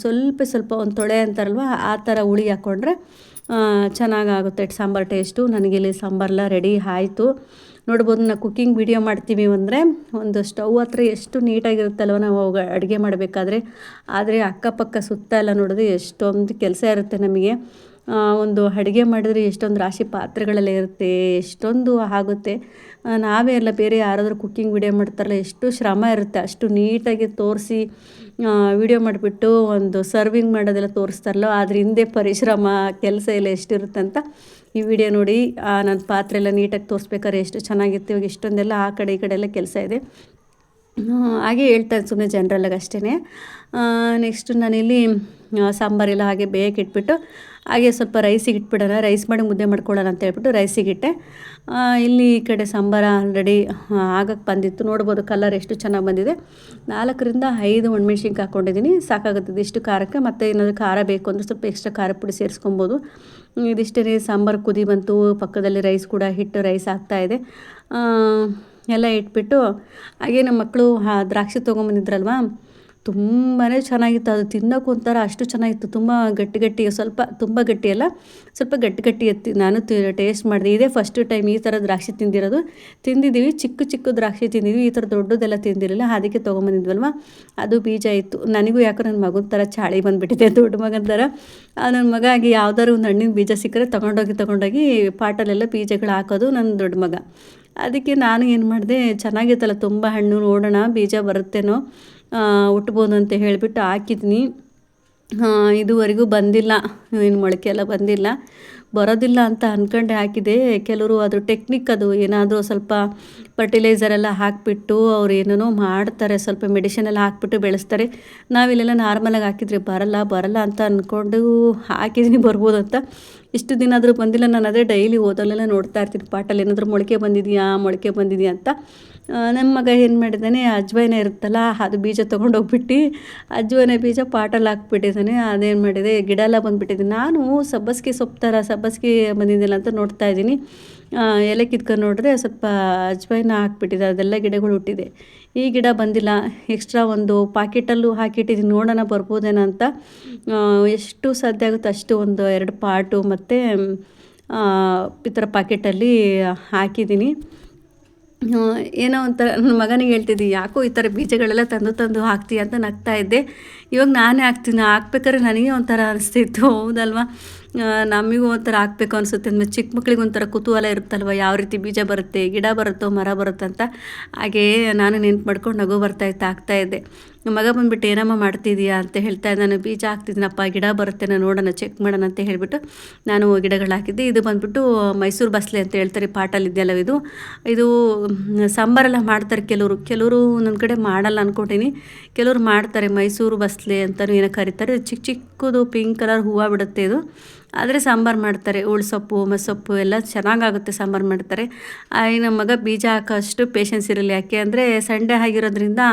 ಸ್ವಲ್ಪ ಒಂದು ತೊಳೆ ಅಂತಾರಲ್ವ ಆ ಥರ ಹುಳಿ ಹಾಕ್ಕೊಂಡ್ರೆ ಚೆನ್ನಾಗಾಗುತ್ತೆ ಸಾಂಬಾರು ಟೇಸ್ಟು. ನನಗಿಲ್ಲಿ ಸಾಂಬಾರೆಲ್ಲ ರೆಡಿ ಆಯಿತು. ನೋಡ್ಬೋದು, ನಾವು ಕುಕ್ಕಿಂಗ್ ವಿಡಿಯೋ ಮಾಡ್ತೀವಿ ಅಂದರೆ ಒಂದು ಸ್ಟವ್ ಹತ್ರ ಎಷ್ಟು ನೀಟಾಗಿರುತ್ತಲ್ವ ನಾವು ಅಡುಗೆ ಮಾಡಬೇಕಾದ್ರೆ. ಆದರೆ ಅಕ್ಕಪಕ್ಕ ಸುತ್ತ ಎಲ್ಲ ನೋಡಿದ್ರೆ ಎಷ್ಟೊಂದು ಕೆಲಸ ಇರುತ್ತೆ ನಮಗೆ. ಒಂದು ಅಡುಗೆ ಮಾಡಿದ್ರೆ ಎಷ್ಟೊಂದು ರಾಶಿ ಪಾತ್ರೆಗಳೆಲ್ಲ ಇರುತ್ತೆ, ಎಷ್ಟೊಂದು ಆಗುತ್ತೆ. ನಾವೇ ಎಲ್ಲ ಬೇರೆ ಯಾರಾದರೂ ಕುಕ್ಕಿಂಗ್ ವಿಡಿಯೋ ಮಾಡ್ತಾರಲ್ಲ, ಎಷ್ಟು ಶ್ರಮ ಇರುತ್ತೆ. ಅಷ್ಟು ನೀಟಾಗಿ ತೋರಿಸಿ ವಿಡಿಯೋ ಮಾಡಿಬಿಟ್ಟು ಒಂದು ಸರ್ವಿಂಗ್ ಮಾಡೋದೆಲ್ಲ ತೋರಿಸ್ತಾರಲ್ಲ, ಅದ್ರ ಹಿಂದೆ ಪರಿಶ್ರಮ ಕೆಲಸ ಎಲ್ಲ ಎಷ್ಟಿರುತ್ತೆ ಅಂತ ಈ ವಿಡಿಯೋ ನೋಡಿ. ನನ್ನ ಪಾತ್ರೆ ಎಲ್ಲ ನೀಟಾಗಿ ತೋರಿಸ್ಬೇಕಾದ್ರೆ ಎಷ್ಟು ಚೆನ್ನಾಗಿತ್ತು. ಇವಾಗ ಇಷ್ಟೊಂದೆಲ್ಲ ಆ ಕಡೆ ಈ ಕಡೆ ಎಲ್ಲ ಕೆಲಸ ಇದೆ. ಹಾಗೆ ಹೇಳ್ತಾರೆ ಸುಮ್ಮನೆ ಜನರಲ್ಲಾಗಿ ಅಷ್ಟೇ. ನೆಕ್ಸ್ಟು ನಾನಿಲ್ಲಿ ಸಾಂಬಾರೆಲ್ಲ ಹಾಗೆ ಬೇಯಕ್ಕೆ ಇಟ್ಬಿಟ್ಟು ಹಾಗೆ ಸ್ವಲ್ಪ ರೈಸಿಗೆ ಇಟ್ಬಿಡೋಣ, ರೈಸ್ ಮಾಡಿ ಮುದ್ದೆ ಮಾಡ್ಕೊಳ್ಳೋಣ ಅಂತ ಹೇಳ್ಬಿಟ್ಟು ರೈಸಿಗಿಟ್ಟೆ. ಇಲ್ಲಿ ಈ ಕಡೆ ಸಾಂಬಾರು ಆಲ್ರೆಡಿ ಆಗಕ್ಕೆ ಬಂದಿತ್ತು. ನೋಡ್ಬೋದು ಕಲರ್ ಎಷ್ಟು ಚೆನ್ನಾಗಿ ಬಂದಿದೆ. 4ರಿಂದ 5 ಒಣಮೆಣ್ಸಿನ್ಕಾಯಿ ಹಾಕ್ಕೊಂಡಿದ್ದೀನಿ, ಸಾಕಾಗುತ್ತದೆ ಇಷ್ಟು ಖಾರಕ್ಕೆ. ಮತ್ತು ಏನಾದರೂ ಖಾರ ಬೇಕು ಅಂದರೆ ಸ್ವಲ್ಪ ಎಕ್ಸ್ಟ್ರಾ ಖಾರ ಪುಡಿ ಸೇರಿಸ್ಕೊಬೋದು. ಇದಿಷ್ಟೇ. ಸಾಂಬಾರು ಕುದಿ ಬಂತು, ಪಕ್ಕದಲ್ಲಿ ರೈಸ್ ಕೂಡ ಹಿಟ್ಟು ರೈಸ್ ಆಗ್ತಾಯಿದೆ. ಎಲ್ಲ ಇಟ್ಬಿಟ್ಟು ಹಾಗೆ ನಮ್ಮ ಮಕ್ಕಳು ದ್ರಾಕ್ಷಿ ತೊಗೊಂಬಂದಿದ್ರಲ್ವ, ತುಂಬಾ ಚೆನ್ನಾಗಿತ್ತು. ಅದು ತಿನ್ನೋಕೆ ಒಂಥರ ಅಷ್ಟು ಚೆನ್ನಾಗಿತ್ತು. ತುಂಬ ಗಟ್ಟಿ ಸ್ವಲ್ಪ ತುಂಬ ಗಟ್ಟಿಯಲ್ಲ, ಸ್ವಲ್ಪ ಗಟ್ಟಿ ಎತ್ತಿ. ನಾನು ಟೇಸ್ಟ್ ಮಾಡಿದೆ. ಇದೇ ಫಸ್ಟ್ ಟೈಮ್ ಈ ಥರ ದ್ರಾಕ್ಷಿ ತಿಂದಿದ್ದೀವಿ. ಚಿಕ್ಕ ದ್ರಾಕ್ಷಿ ತಿಂದಿದ್ವಿ, ಈ ಥರ ದೊಡ್ಡದೆಲ್ಲ ತಿಂದಿರಲಿಲ್ಲ. ಅದಕ್ಕೆ ತೊಗೊಂಬಂದಿದ್ವಲ್ವ, ಅದು ಬೀಜ ಇತ್ತು. ನನಗೂ ಯಾಕೋ ನನ್ನ ಮಗನ ಥರ ಚಾಳಿ ಬಂದುಬಿಟ್ಟಿದೆ, ದೊಡ್ಡ ಮಗನ ಥರ. ನನ್ನ ಮಗ ಆಗಿ ಯಾವ್ದಾದ್ರು ಒಂದು ಹಣ್ಣಿನ ಬೀಜ ಸಿಕ್ಕರೆ ತೊಗೊಂಡೋಗಿ ಪಾಟಲ್ಲೆಲ್ಲ ಬೀಜಗಳು ಹಾಕೋದು ನನ್ನ ದೊಡ್ಡ ಮಗ. ಅದಕ್ಕೆ ನಾನು ಏನು ಮಾಡಿದೆ, ಚೆನ್ನಾಗಿತ್ತಲ್ಲ ತುಂಬ ಹಣ್ಣು, ನೋಡೋಣ ಬೀಜ ಬರುತ್ತೇನೋ, ಹುಟ್ಬೋದು ಅಂತ ಹೇಳಿಬಿಟ್ಟು ಹಾಕಿದ್ದೀನಿ. ಇದುವರೆಗೂ ಬಂದಿಲ್ಲ, ಏನು ಮೊಳಕೆ ಎಲ್ಲ ಬಂದಿಲ್ಲ. ಬರೋದಿಲ್ಲ ಅಂತ ಅಂದ್ಕೊಂಡೆ ಹಾಕಿದೆ. ಕೆಲವರು ಅದು ಟೆಕ್ನಿಕ್, ಅದು ಏನಾದರೂ ಸ್ವಲ್ಪ ಫರ್ಟಿಲೈಸರೆಲ್ಲ ಹಾಕಿಬಿಟ್ಟು ಅವ್ರು ಏನೇನೋ ಮಾಡ್ತಾರೆ, ಸ್ವಲ್ಪ ಮೆಡಿಸಿನ್ ಎಲ್ಲ ಹಾಕ್ಬಿಟ್ಟು ಬೆಳೆಸ್ತಾರೆ. ನಾವಿಲ್ಲೆಲ್ಲ ನಾರ್ಮಲಾಗಿ ಹಾಕಿದರೆ ಬರಲ್ಲ ಅಂತ ಅಂದ್ಕೊಂಡು ಹಾಕಿದ್ದೀನಿ ಬರ್ಬೋದು ಅಂತ. ಇಷ್ಟು ದಿನ ಆದರೂ ಬಂದಿಲ್ಲ. ನಾನು ಅದೇ ಡೈಲಿ ಓದಲ್ಲೆಲ್ಲ ನೋಡ್ತಾ ಇರ್ತೀನಿ, ಪಾಟಲ್ಲಿ ಏನಾದರೂ ಮೊಳಕೆ ಬಂದಿದೆಯಾ ಅಂತ. ನಮ್ಮ ಮಗ ಏನು ಮಾಡಿದ್ದಾನೆ, ಅಜ್ವಾಯಿನ ಇರುತ್ತಲ್ಲ ಅದು ಬೀಜ ತೊಗೊಂಡೋಗ್ಬಿಟ್ಟು ಅಜ್ವಾಯಿನ ಬೀಜ ಪಾಟಲ್ಲಿ ಹಾಕ್ಬಿಟ್ಟಿದ್ದಾನೆ. ಅದೇನು ಮಾಡಿದೆ, ಗಿಡ ಎಲ್ಲ ಬಂದುಬಿಟ್ಟಿದೆ. ನಾನು ಸಬ್ಬಸಿಗೆ ಸೊಪ್ಪು ಥರ ಸಬ್ಬಸಿಗೆ ಬಂದಿದ್ದಿಲ್ಲ ಅಂತ ನೋಡ್ತಾ ಇದ್ದೀನಿ. ಎಲೆ ಕಿತ್ಕೊಂಡು ನೋಡಿದ್ರೆ ಸ್ವಲ್ಪ ಅಜ್ವಾಯಿನ ಹಾಕ್ಬಿಟ್ಟಿದೆ, ಅದೆಲ್ಲ ಗಿಡಗಳು ಹುಟ್ಟಿದೆ. ಈ ಗಿಡ ಬಂದಿಲ್ಲ. ಎಕ್ಸ್ಟ್ರಾ ಒಂದು ಪಾಕೆಟಲ್ಲೂ ಹಾಕಿಟ್ಟಿದ್ದೀನಿ, ನೋಡೋಣ ಬರ್ಬೋದೇನೋ ಅಂತ. ಎಷ್ಟು ಸಾಧ್ಯ ಆಗುತ್ತೆ ಅಷ್ಟು ಒಂದು 2 ಪಾಟು ಮತ್ತು ಈ ಥರ ಪಾಕೆಟಲ್ಲಿ ಹಾಕಿದ್ದೀನಿ. ಏನೋ ಒಂಥರ ನನ್ನ ಮಗನಿಗೆ ಹೇಳ್ತಿದ್ದೆ, ಯಾಕೋ ಈ ಥರ ಬೀಜಗಳೆಲ್ಲ ತಂದು ಹಾಕ್ತೀಯ ಅಂತ ನಗ್ತಾ ಇದ್ದೆ. ಇವಾಗ ನಾನೇ ಹಾಕ್ಬೇಕಾದ್ರೆ ನನಗೆ ಒಂಥರ ಅನಿಸ್ತಿತ್ತು, ಹೌದಲ್ವ, ನಮಗೂ ಒಂಥರ ಹಾಕ್ಬೇಕು ಅನಿಸುತ್ತೆ. ಅಂದಮೇಲೆ ಚಿಕ್ಕ ಮಕ್ಳಿಗೆ ಒಂಥರ ಕುತೂಹಲ ಇರುತ್ತಲ್ವ, ಯಾವ ರೀತಿ ಬೀಜ ಬರುತ್ತೆ, ಗಿಡ ಬರುತ್ತೋ ಮರ ಬರುತ್ತೋ ಅಂತ. ಹಾಗೇ ನಾನು ನೆನ್ಪು ಮಾಡ್ಕೊಂಡು ನಗು ಬರ್ತಾಯಿತ್ತು, ಹಾಕ್ತಾಯಿದ್ದೆ. ಮಗ ಬಂದುಬಿಟ್ಟು ಏನಮ್ಮ ಮಾಡ್ತಿದ್ದೀಯಾ ಅಂತ ಹೇಳ್ತಾ ನಾನು ಬೀಜ ಹಾಕ್ತಿದ್ದೀನಪ್ಪ, ಗಿಡ ಬರುತ್ತೆ, ನಾನು ನೋಡೋಣ ಚೆಕ್ ಮಾಡೋಣ ಅಂತ ಹೇಳಿಬಿಟ್ಟು ನಾನು ಗಿಡಗಳು ಹಾಕಿದ್ದೆ. ಇದು ಬಂದುಬಿಟ್ಟು ಮೈಸೂರು ಬಸಳೆ ಅಂತ ಹೇಳ್ತಾರೆ, ಪಾಟಲ್ಲಿದೆಯಲ್ಲ ಇದು ಸಾಂಬಾರೆಲ್ಲ ಮಾಡ್ತಾರೆ ಕೆಲವರು ನನ್ನ ಕಡೆ ಮಾಡಲ್ಲ ಅಂದ್ಕೊತೀನಿ. ಕೆಲವರು ಮಾಡ್ತಾರೆ, ಮೈಸೂರು ಬಸಳೆ ಅಂತಲೂ ಏನೋ ಕರೀತಾರೆ. ಚಿಕ್ಕದು ಪಿಂಕ್ ಕಲರ್ ಹೂವು ಬಿಡುತ್ತೆ ಇದು. ಆದರೆ ಸಾಂಬಾರು ಮಾಡ್ತಾರೆ, ಉಳ್ಸೊಪ್ಪು ಮಸೊಪ್ಪು ಎಲ್ಲ ಚೆನ್ನಾಗಾಗುತ್ತೆ ಸಾಂಬಾರು ಮಾಡ್ತಾರೆ. ನಮ್ಮ ಮಗ ಬೀಜ ಹಾಕೋಷ್ಟು ಪೇಷನ್ಸ್ ಇರಲಿ, ಯಾಕೆ ಅಂದರೆ ಸಂಡೇ ಆಗಿರೋದ್ರಿಂದ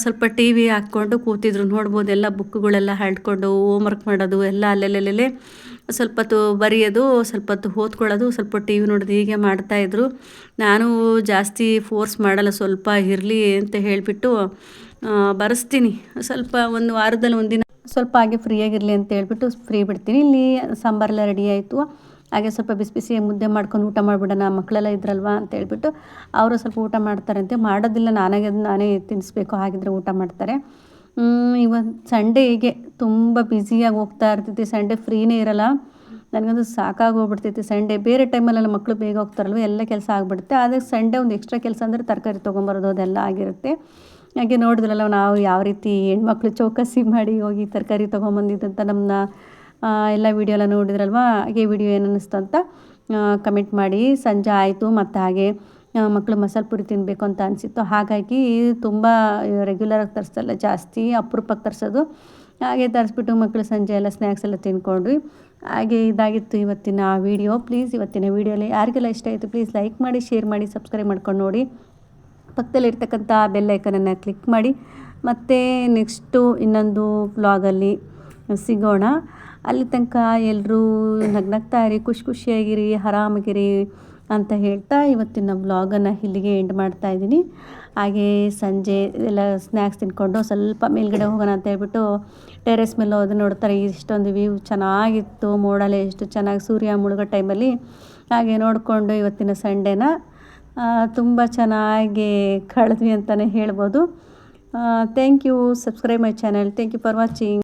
ಸ್ವಲ್ಪ ಟಿ ವಿ ಹಾಕ್ಕೊಂಡು ಕೂತಿದ್ರು. ನೋಡ್ಬೋದು, ಎಲ್ಲ ಬುಕ್ಗಳೆಲ್ಲ ಹರಡ್ಕೊಂಡು ಹೋಮ್ವರ್ಕ್ ಮಾಡೋದು ಎಲ್ಲ ಅಲ್ಲೆಲ್ಲೆಲ್ಲೇ ಸ್ವಲ್ಪ ಹೊತ್ತು ಬರೆಯೋದು, ಸ್ವಲ್ಪ ಹೊತ್ತು ಓದ್ಕೊಳ್ಳೋದು, ಸ್ವಲ್ಪ ಟಿ ವಿ ನೋಡೋದು, ಹೀಗೆ ಮಾಡ್ತಾಯಿದ್ರು. ನಾನು ಜಾಸ್ತಿ ಫೋರ್ಸ್ ಮಾಡಲ್ಲ, ಸ್ವಲ್ಪ ಇರಲಿ ಅಂತ ಹೇಳಿಬಿಟ್ಟು ಬರೆಸ್ತೀನಿ. ಸ್ವಲ್ಪ ಒಂದು ವಾರದಲ್ಲಿ ಒಂದಿನ ಸ್ವಲ್ಪ ಹಾಗೆ ಫ್ರೀಯಾಗಿರಲಿ ಅಂತ ಹೇಳ್ಬಿಟ್ಟು ಫ್ರೀ ಬಿಡ್ತೀನಿ. ಇಲ್ಲಿ ಸಾಂಬಾರೆಲ್ಲ ರೆಡಿ ಆಯಿತು. ಹಾಗೆ ಸ್ವಲ್ಪ ಬಿಸಿ ಮುದ್ದೆ ಮಾಡ್ಕೊಂಡು ಊಟ ಮಾಡಿಬಿಡೋಣ, ಮಕ್ಕಳೆಲ್ಲ ಇದ್ರಲ್ವ ಅಂತ ಹೇಳ್ಬಿಟ್ಟು ಅವರು ಸ್ವಲ್ಪ ಊಟ ಮಾಡ್ತಾರಂತೆ. ಮಾಡೋದಿಲ್ಲ, ನಾನೇ ತಿನ್ನಿಸ್ಬೇಕು, ಹಾಗಿದ್ರೆ ಊಟ ಮಾಡ್ತಾರೆ. ಇವತ್ತು ಸಂಡೇ ಹೀಗೆ ತುಂಬ ಬ್ಯುಸಿಯಾಗಿ ಹೋಗ್ತಾ ಇರ್ತೈತಿ. ಸಂಡೇ ಫ್ರೀನೇ ಇರಲ್ಲ, ನನಗಂತೂ ಸಾಕಾಗೋಗ್ಬಿಡ್ತೈತಿ ಸಂಡೇ. ಬೇರೆ ಟೈಮಲ್ಲೆಲ್ಲ ಮಕ್ಕಳು ಬೇಗ ಹೋಗ್ತಾರಲ್ವ, ಎಲ್ಲ ಕೆಲಸ ಆಗಿಬಿಡುತ್ತೆ. ಆದರೆ ಸಂಡೇ ಒಂದು ಎಕ್ಸ್ಟ್ರಾ ಕೆಲಸ ಅಂದರೆ ತರಕಾರಿ ತೊಗೊಂಬರೋದು ಅದೆಲ್ಲ ಆಗಿರುತ್ತೆ. ಹಾಗೆ ನೋಡಿದ್ರಲ್ಲ ನಾವು ಯಾವ ರೀತಿ ಹೆಣ್ಮಕ್ಳು ಚೌಕಸಿ ಮಾಡಿ ಹೋಗಿ ತರಕಾರಿ ತೊಗೊಂಬಂದಿದ್ದಂತ ನಮ್ಮನ್ನ ಎಲ್ಲ ವಿಡಿಯೋ ಎಲ್ಲ ನೋಡಿದ್ರಲ್ವ. ಹಾಗೆ ವಿಡಿಯೋ ಏನು ಅನ್ನಿಸ್ತು ಅಂತ ಕಮೆಂಟ್ ಮಾಡಿ. ಸಂಜೆ ಆಯಿತು, ಮತ್ತು ಹಾಗೆ ಮಕ್ಕಳು ಮಸಾಲೆ ಪುರಿ ತಿನ್ನಬೇಕು ಅಂತ ಅನಿಸಿತ್ತು. ಹಾಗಾಗಿ ತುಂಬ ರೆಗ್ಯುಲರಾಗಿ ತರಿಸಲ್ಲ, ಜಾಸ್ತಿ ಅಪರೂಪಕ್ಕೆ ತರಿಸೋದು. ಹಾಗೆ ತರಿಸ್ಬಿಟ್ಟು ಮಕ್ಕಳು ಸಂಜೆ ಎಲ್ಲ ಸ್ನ್ಯಾಕ್ಸ್ ಎಲ್ಲ ತಿನ್ಕೊಂಡ್ವಿ. ಹಾಗೆ ಇದಾಗಿತ್ತು ಇವತ್ತಿನ ವಿಡಿಯೋ. ಪ್ಲೀಸ್ ಇವತ್ತಿನ ವಿಡಿಯೋಲಿ ಯಾರಿಗೆಲ್ಲ ಇಷ್ಟ ಆಯಿತು ಪ್ಲೀಸ್ ಲೈಕ್ ಮಾಡಿ, ಶೇರ್ ಮಾಡಿ, ಸಬ್ಸ್ಕ್ರೈಬ್ ಮಾಡ್ಕೊಂಡು ನೋಡಿ. ಪಕ್ಕದಲ್ಲಿರ್ತಕ್ಕಂಥ ಬೆಲ್ ಐಕನನ್ನು ಕ್ಲಿಕ್ ಮಾಡಿ. ಮತ್ತು ನೆಕ್ಸ್ಟು ಇನ್ನೊಂದು ವ್ಲಾಗಲ್ಲಿ ಸಿಗೋಣ. ಅಲ್ಲಿ ತನಕ ಎಲ್ಲರೂ ನಗ್ನಗ್ತಾ ಇರಿ, ಖುಷಿಯಾಗಿರಿ, ಆರಾಮಾಗಿರಿ ಅಂತ ಹೇಳ್ತಾ ಇವತ್ತಿನ ವ್ಲಾಗನ್ನು ಇಲ್ಲಿಗೆ ಎಂಡ್ ಮಾಡ್ತಾಯಿದ್ದೀನಿ. ಹಾಗೆ ಸಂಜೆ ಎಲ್ಲ ಸ್ನ್ಯಾಕ್ಸ್ ತಿನ್ಕೊಂಡು ಸ್ವಲ್ಪ ಮೇಲ್ಗಡೆ ಹೋಗೋಣ ಅಂತ ಹೇಳ್ಬಿಟ್ಟು ಟೆರೆಸ್ ಮೇಲೆ ಹೋದ್ರೆ ನೋಡ್ತಾರೆ ಇಷ್ಟೊಂದು ವ್ಯೂ ಚೆನ್ನಾಗಿತ್ತು, ಮೋಡಲೆ ಎಷ್ಟು ಚೆನ್ನಾಗಿ ಸೂರ್ಯ ಮುಳುಗೋ ಟೈಮಲ್ಲಿ. ಹಾಗೆ ನೋಡಿಕೊಂಡು ಇವತ್ತಿನ ಸಂಡೇನ ತುಂಬ ಚೆನ್ನಾಗಿ ಕಳೆದ್ವಿ ಅಂತಲೇ ಹೇಳ್ಬೋದು. Thank you. Subscribe my channel. Thank you for watching.